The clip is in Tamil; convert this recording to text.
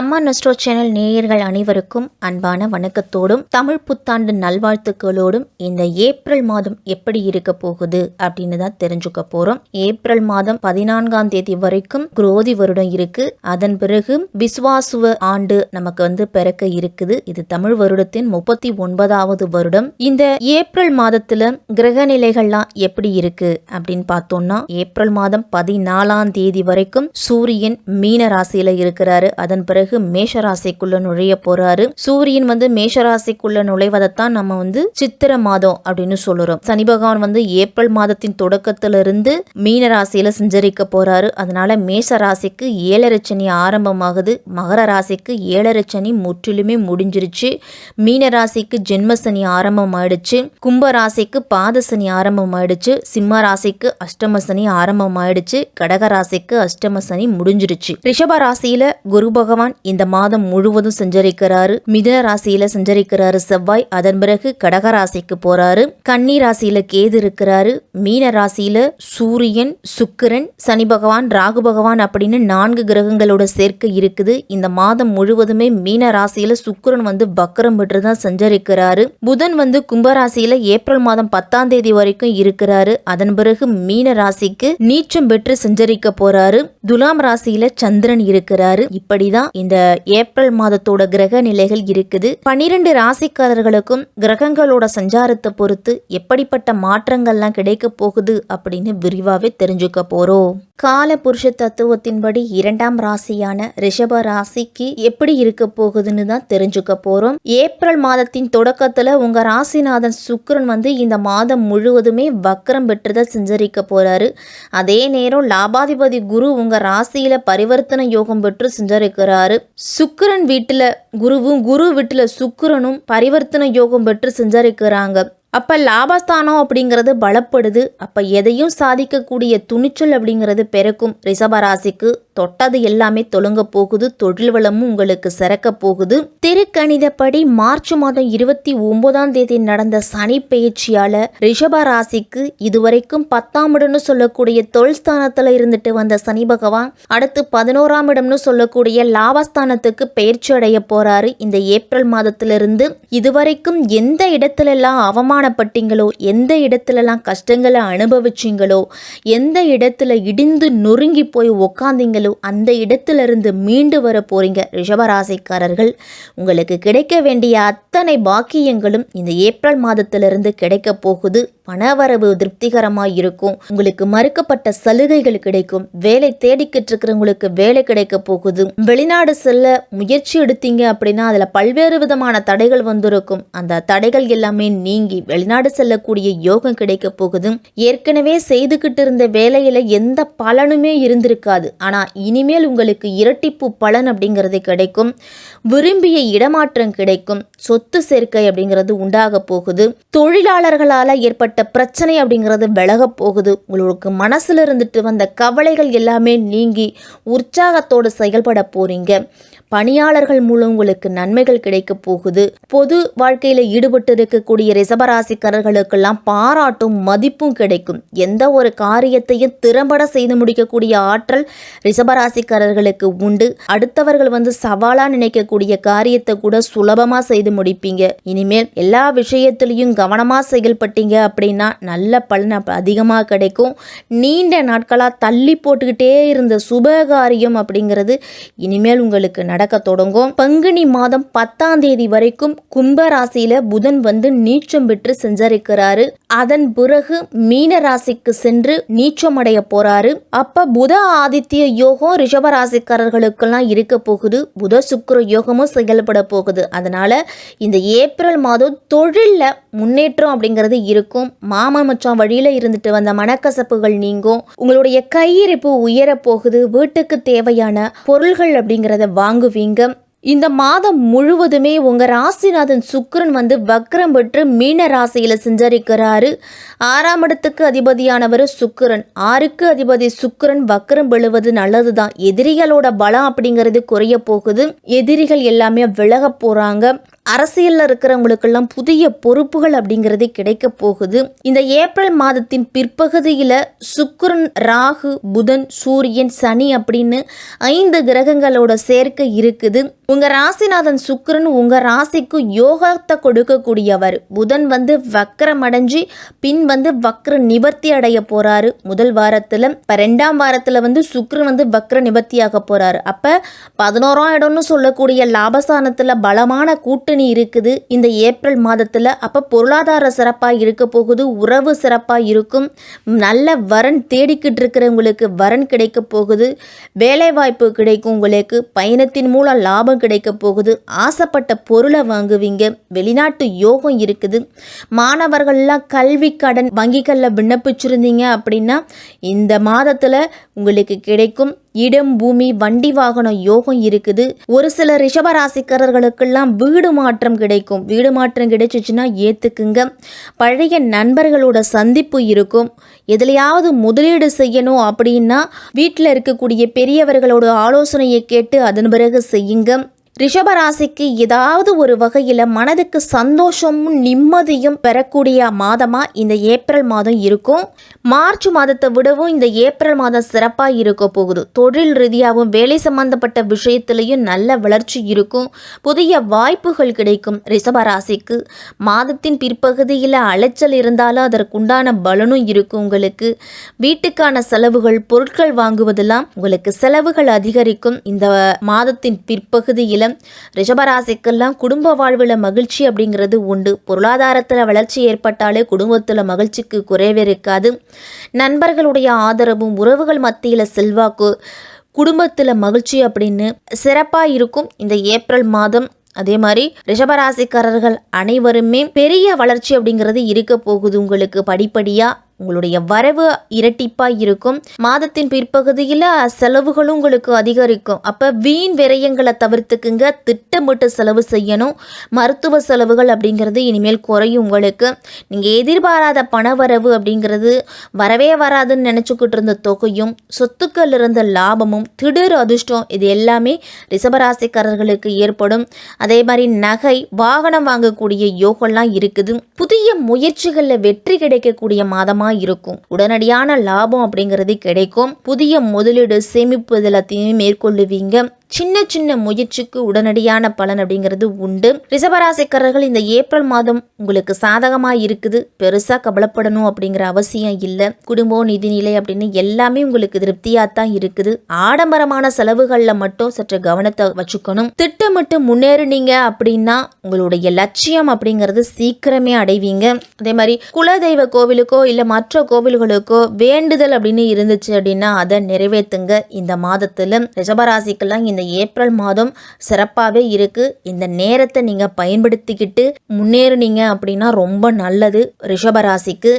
அம்மா நஸ்ட்ரோ சேனல் நேயர்கள் அனைவருக்கும் அன்பான வணக்கத்தோடும் தமிழ் புத்தாண்டு நல்வாழ்த்துக்களோடும் இந்த ஏப்ரல் மாதம் எப்படி இருக்க போகுது அப்படின்னு தான் தெரிஞ்சுக்க போறோம். ஏப்ரல் மாதம் 14ஆம் தேதி வரைக்கும் குரோதி வருடம் இருக்கு. அதன் பிறகு விஸ்வாசுவ ஆண்டு நமக்கு பிறக்க இருக்குது. இது தமிழ் வருடத்தின் 39வது வருடம். இந்த ஏப்ரல் மாதத்துல கிரக நிலைகள்லாம் எப்படி இருக்கு அப்படின்னு பார்த்தோம்னா, ஏப்ரல் மாதம் 14ஆம் தேதி வரைக்கும் சூரியன் மீன ராசியில இருக்கிறாரு. அதன் பிறகு மேஷராசிக்குள்ள நுழைய போறாரு. சூரியன் மேஷராசிக்குள்ள நுழைவதைத்தான் நம்ம சித்திர மாதம் அப்படின்னு சொல்லுறோம். சனி பகவான் ஏப்ரல் மாதத்தின் தொடக்கத்திலிருந்து மீன ராசியில சஞ்சரிக்க போறாரு. அதனால மேஷ ராசிக்கு 7.5 சனி ஆரம்பமாகுது. மகர ராசிக்கு 7.5 சனி முற்றிலுமே முடிஞ்சிருச்சு. மீன ராசிக்கு ஜென்ம சனி ஆரம்பம் ஆயிடுச்சு. கும்ப ராசிக்கு பாத சனி ஆரம்பம் ஆயிடுச்சு. சிம்ம ராசிக்கு அஷ்டம சனி ஆரம்பம் ஆயிடுச்சு. கடக ராசிக்கு அஷ்டம சனி முடிஞ்சிருச்சு. ரிஷப ராசியில குரு பகவான் இந்த மாதம் முழுவதும் சஞ்சரிக்கிறாரு. மிதுன ராசியில சஞ்சரிக்கிறாரு செவ்வாய். அதன் பிறகு கடக ராசிக்கு போறாரு. கன்னி ராசியில கேது இருக்கிறாரு. மீன ராசியில சூரியன், சுக்கிரன், சனி பகவான், ராகு பகவான் அப்படின்னு 4 கிரகங்களோட சேர்க்கை இருக்குது. இந்த மாதம் முழுவதுமே மீன ராசியில சுக்கிரன் வக்கரம் பெற்று தான் சஞ்சரிக்கிறாரு. புதன் கும்பராசியில ஏப்ரல் மாதம் 10ஆம் தேதி வரைக்கும் இருக்கிறாரு. அதன் பிறகு மீன ராசிக்கு நீச்சம் பெற்று சஞ்சரிக்க போறாரு. துலாம் ராசியில சந்திரன் இருக்கிறாரு. இப்படிதான் இந்த ஏப்ரல் மாதத்தோட கிரக நிலைகள் இருக்குது. 12 ராசிக்காரர்களுக்கும் கிரகங்களோட சஞ்சாரத்தை பொறுத்து எப்படிப்பட்ட மாற்றங்கள்லாம் கிடைக்க போகுது அப்படின்னு விரிவாவே தெரிஞ்சுக்க போறோம். கால புருஷ தத்துவத்தின்படி 2ஆம் ராசியான ரிஷப ராசிக்கு எப்படி இருக்க போகுதுன்னு தான் தெரிஞ்சுக்க போறோம். ஏப்ரல் மாதத்தின் தொடக்கத்துல உங்க ராசிநாதன் சுக்கிரன் இந்த மாதம் முழுவதுமே வக்ரம் பெற்றுதான் சஞ்சரிக்க போறாரு. அதே நேரம் லாபாதிபதி குரு உங்க ராசியில பரிவர்த்தனை யோகம் பெற்று சஞ்சரிக்கிறாரு. சுக்கிரன் வீட்டுல குருவும், குரு வீட்டுல சுக்கிரனும் பரிவர்த்தனை யோகம் பெற்று சஞ்சரிக்கிறாங்க. அப்ப லாபஸ்தானம் அப்படிங்கிறது பலப்படுது. அப்ப எதையும் சாதிக்கக்கூடிய துணிச்சல் அப்படிங்கிறது பிறக்கும். ரிஷபராசிக்கு தொட்டது எல்லாமே தொழுங்க போகுது. தொழில் வளமும் உங்களுக்கு சிறக்க போகுது. திருக்கணிதப்படி மார்ச் மாதம் 29ஆம் தேதி நடந்த சனி பயிற்சியால ரிஷபராசிக்கு இதுவரைக்கும் 10ஆம் இடம்னு சொல்லக்கூடிய தொழில் ஸ்தானத்துல இருந்துட்டு வந்த சனி பகவான் அடுத்து 11ஆம் இடம்னு சொல்லக்கூடிய லாபஸ்தானத்துக்கு பயிற்சி அடைய போறாரு. இந்த ஏப்ரல் மாதத்திலிருந்து இதுவரைக்கும் எந்த இடத்துல எல்லாம் அவமானப்பட்டீங்களோ, எந்த இடத்துலலாம் கஷ்டங்களை அனுபவிச்சிங்களோ, எந்த இடத்துல இடிந்து நொறுங்கி போய் உக்காந்தீங்களோ அந்த இடத்துல இருந்து மீண்டு வர போறீங்க. ரிஷபராசிக்காரர்கள், உங்களுக்கு கிடைக்க வேண்டிய அத்தனை பாக்கியங்களும் இந்த ஏப்ரல் மாதத்திலிருந்து கிடைக்க போகுது. பணவரவு திருப்திகரமாக இருக்கும். உங்களுக்கு மறுக்கப்பட்ட சலுகைகள் கிடைக்கும். வேலை தேடிக்கிட்டு இருக்கிறவங்களுக்கு வேலை கிடைக்க போகுது. வெளிநாடு செல்ல முயற்சி எடுத்தீங்க அப்படின்னா அதுல பல்வேறு விதமான தடைகள் வந்திருக்கும். அந்த தடைகள் எல்லாமே நீங்கி வெளிநாடு செல்லக்கூடிய யோகம் கிடைக்க போகுது. ஏற்கனவே செய்துகிட்டு இருந்த வேலையில எந்த பலனுமே இருந்திருக்காது. ஆனா இனிமேல் உங்களுக்கு இரட்டிப்பு பலன் அப்படிங்கிறது கிடைக்கும். விரும்பிய இடமாற்றம் கிடைக்கும். சொத்து சேர்க்கை அப்படிங்கிறது உண்டாக போகுது. தொழிலாளர்களால ஏற்பட்ட பிரச்சனை அப்படிங்கிறது விலக போகுது. உங்களுக்கு மனசுல இருந்துட்டு வந்த கவலைகள் எல்லாமே நீங்கி உற்சாகத்தோடு செயல்பட போறீங்க. பணியாளர்கள் மூலம் உங்களுக்கு நன்மைகள் கிடைக்க போகுது. பொது வாழ்க்கையில ஈடுபட்டு இருக்கக்கூடிய ரிஷபராசிக்காரர்களுக்கெல்லாம் பாராட்டும் மதிப்பும் கிடைக்கும். எந்த ஒரு காரியத்தையும் திறம்பட செய்து முடிக்கக்கூடிய ஆற்றல் ரிஷபராசிக்காரர்களுக்கு உண்டு. அடுத்தவர்கள் சவாலா நினைக்கக்கூடிய காரியத்தை கூட சுலபமா செய்து முடிப்பீங்க. இனிமேல் எல்லா விஷயத்திலையும் கவனமா செயல்பட்டீங்க அப்படின்னா நல்ல பலன் அதிகமாக கிடைக்கும். நீண்ட நாட்களா தள்ளி போட்டுக்கிட்டே இருந்த சுபகாரியம் அப்படிங்கிறது இனிமேல் உங்களுக்கு நடக்க தொடங்கும். பங்குனி மாதம் 10ஆம் தேதி வரைக்கும் கும்ப ராசியில புதன் நீச்சம் பெற்று சஞ்சரிக்கிறாரு. அதன் பிறகு மீன ராசிக்கு சென்று நீச்சம் அடைய போறாரு. அப்ப புத ஆதித்ய யோகம் ரிஷபராசிக்காரர்களுக்கெல்லாம் இருக்க போகுது. புத சுக்கிர யோகமும் செயல்பட போகுது. அதனால இந்த ஏப்ரல் மாதம் தொழில்ல முன்னேற்றம் அப்படிங்கிறது இருக்கும். மாமன் மச்சான் வழியில இருந்துட்டு வந்த மனக்கசப்புகள் நீங்கும். உங்களுடைய கையிருப்பு உயர போகுது. வீட்டுக்கு தேவையான பொருள்கள் அப்படிங்கிறத வாங்குவீங்க. இந்த மாதம் முழுவதுமே உங்க ராசிநாதன் சுக்கிரன் வக்ரம் பெற்று மீன ராசியில சஞ்சரிக்கிறாரு. 6ஆம் இடத்துக்கு அதிபதியானவர் சுக்கிரன். 6க்கு அதிபதி சுக்கிரன் வக்ரம் பெறுவது நல்லதுதான். எதிரிகளோட பலம் அப்படிங்கிறது குறைய போகுது. எதிரிகள் எல்லாமே விலக போறாங்க. அரசியலில் இருக்கிறவங்களுக்கெல்லாம் புதிய பொறுப்புகள் அப்படிங்கிறது கிடைக்க போகுது. இந்த ஏப்ரல் மாதத்தின் பிற்பகுதியில் சுக்கிரன், ராகு, புதன், சூரியன், சனி அப்படின்னு 5 கிரகங்களோட சேர்க்கை இருக்குது. உங்கள் ராசிநாதன் சுக்கிரன் உங்கள் ராசிக்கு யோகத்தை கொடுக்கக்கூடியவர். புதன் வக்கரம் அடைஞ்சு பின் வக்ர நிவர்த்தி அடைய போறாரு முதல் வாரத்தில். இப்போ 2ஆம் வாரத்தில் சுக்கிரன் வக்ர நிவர்த்தியாக போறாரு. அப்போ 11ஆம் இடம்னு சொல்லக்கூடிய லாபஸ்தானத்தில் பலமான கூட்டணி இருக்குது இந்த ஏப்ரல் மாதத்தில். அப்போ பொருளாதார சிறப்பாக இருக்க போகுது, உறவு சிறப்பாக இருக்கும், நல்ல வரன் தேடிக்கிட்டு இருக்கிறவங்களுக்கு வரன் கிடைக்க போகுது, வேலை வாய்ப்பு கிடைக்கும், உங்களுக்கு பயணத்தின் மூலம் லாபம் கிடைக்க போகுது, ஆசைப்பட்ட பொருளை வாங்குவீங்க, வெளிநாட்டு யோகம் இருக்குது. மாணவர்கள்லாம் கல்வி கடன் வங்கிகளில் விண்ணப்பிச்சிருந்தீங்க அப்படின்னா இந்த மாதத்தில் உங்களுக்கு கிடைக்கும். இடம், பூமி, வண்டி வாகனம் யோகம் இருக்குது. ஒரு சில ரிஷபராசிக்காரர்களுக்கெல்லாம் வீடு மாற்றம் கிடைக்கும். வீடு மாற்றம் கிடைச்சிச்சுன்னா ஏற்றுக்குங்க. பழைய நண்பர்களோட சந்திப்பு இருக்கும். எதுலையாவது முதலீடு செய்யணும் அப்படின்னா வீட்டில் இருக்கக்கூடிய பெரியவர்களோட ஆலோசனையை கேட்டு அதன் பிறகு செய்யுங்க. ரிஷபராசிக்கு ஏதாவது ஒரு வகையில் மனதுக்கு சந்தோஷமும் நிம்மதியும் பெறக்கூடிய மாதமாக இந்த ஏப்ரல் மாதம் இருக்கும். மார்ச் மாதத்தை விடவும் இந்த ஏப்ரல் மாதம் சிறப்பாக இருக்க போகுது. தொழில் ரீதியாகவும் வேலை சம்பந்தப்பட்ட விஷயத்திலையும் நல்ல வளர்ச்சி இருக்கும். புதிய வாய்ப்புகள் கிடைக்கும் ரிஷபராசிக்கு. மாதத்தின் பிற்பகுதியில் அலைச்சல் இருந்தாலும் அதற்குண்டான பலனும் இருக்கும். உங்களுக்கு வீட்டுக்கான செலவுகள், பொருட்கள் வாங்குவதெல்லாம் உங்களுக்கு செலவுகள் அதிகரிக்கும். இந்த மாதத்தின் பிற்பகுதியில் ரிஷபராசிக்கெல்லாம் குடும்ப வாழ்வில் மகிழ்ச்சி அப்படிங்கிறது உண்டு. பொருளாதாரத்தில் வளர்ச்சி ஏற்பட்டாலே குடும்பத்தில் மகிழ்ச்சிக்கு குறைவே இருக்காது. நண்பர்களுடைய ஆதரவும், உறவுகள் மத்தியில் செல்வாக்கு, குடும்பத்தில் மகிழ்ச்சி அப்படின்னு சிறப்பாக இருக்கும் இந்த ஏப்ரல் மாதம். அதே மாதிரி ரிஷபராசிக்காரர்கள் அனைவருமே பெரிய வளர்ச்சி அப்படிங்கிறது இருக்க போகுது. உங்களுக்கு படிப்படியாக உங்களுடைய வரவு இரட்டிப்பாக இருக்கும். மாதத்தின் பிற்பகுதியில் செலவுகளும் உங்களுக்கு அதிகரிக்கும். அப்போ வீண் விரயங்களை தவிர்த்துக்குங்க. திட்டமிட்டு செலவு செய்யணும். மருத்துவ செலவுகள் அப்படிங்கிறது இனிமேல் குறையும். உங்களுக்கு நீங்கள் எதிர்பாராத பண வரவு அப்படிங்கிறது வரவே வராதுன்னு நினச்சிக்கிட்டு இருந்த தொகையும், சொத்துக்கள் இருந்த லாபமும், திடீர் அதிர்ஷ்டம், இது எல்லாமே ரிஷபராசிக்காரர்களுக்கு ஏற்படும். அதே மாதிரி நகை, வாகனம் வாங்கக்கூடிய யோகம்லாம் இருக்குது. புதிய முயற்சிகளில் வெற்றி கிடைக்கக்கூடிய மாதமாக இருக்கும். உடனடியான லாபம் அப்படிங்கிறது கிடைக்கும். புதிய முதலீடு, சேமிப்பு எல்லாத்தையுமே மேற்கொள்ளுவீங்க. சின்ன சின்ன முயற்சிக்கு உடனடியான பலன் அப்படிங்கிறது உண்டு. ரிஷபராசிக்காரர்கள் இந்த ஏப்ரல் மாதம் உங்களுக்கு சாதகமாக இருக்குது. பெருசாக கவலைப்படணும் அப்படிங்கிற அவசியம் இல்லை. குடும்பம், நிதிநிலை அப்படின்னு எல்லாமே உங்களுக்கு திருப்தியாக தான் இருக்குது. ஆடம்பரமான செலவுகளில் மட்டும் சற்று கவனத்தை வச்சுக்கணும். திட்டமிட்டு முன்னேறினீங்க அப்படின்னா உங்களுடைய லட்சியம் அப்படிங்கிறது சீக்கிரமே அடைவீங்க. அதே மாதிரி குலதெய்வ கோவிலுக்கோ இல்லை மற்ற கோவில்களுக்கோ வேண்டுதல் அப்படின்னு இருந்துச்சு அப்படின்னா அதை நிறைவேற்றுங்க. இந்த மாதத்தில் ரிஷபராசிக்கெல்லாம் இந்த ஏப்ரல் மாதம் சிறப்பாகவே இருக்கு. இந்த நேரத்தை நீங்க பயன்படுத்திக்கிட்டு முன்னேறினீங்க அப்படின்னா ரொம்ப நல்லது ரிஷபராசிக்கு.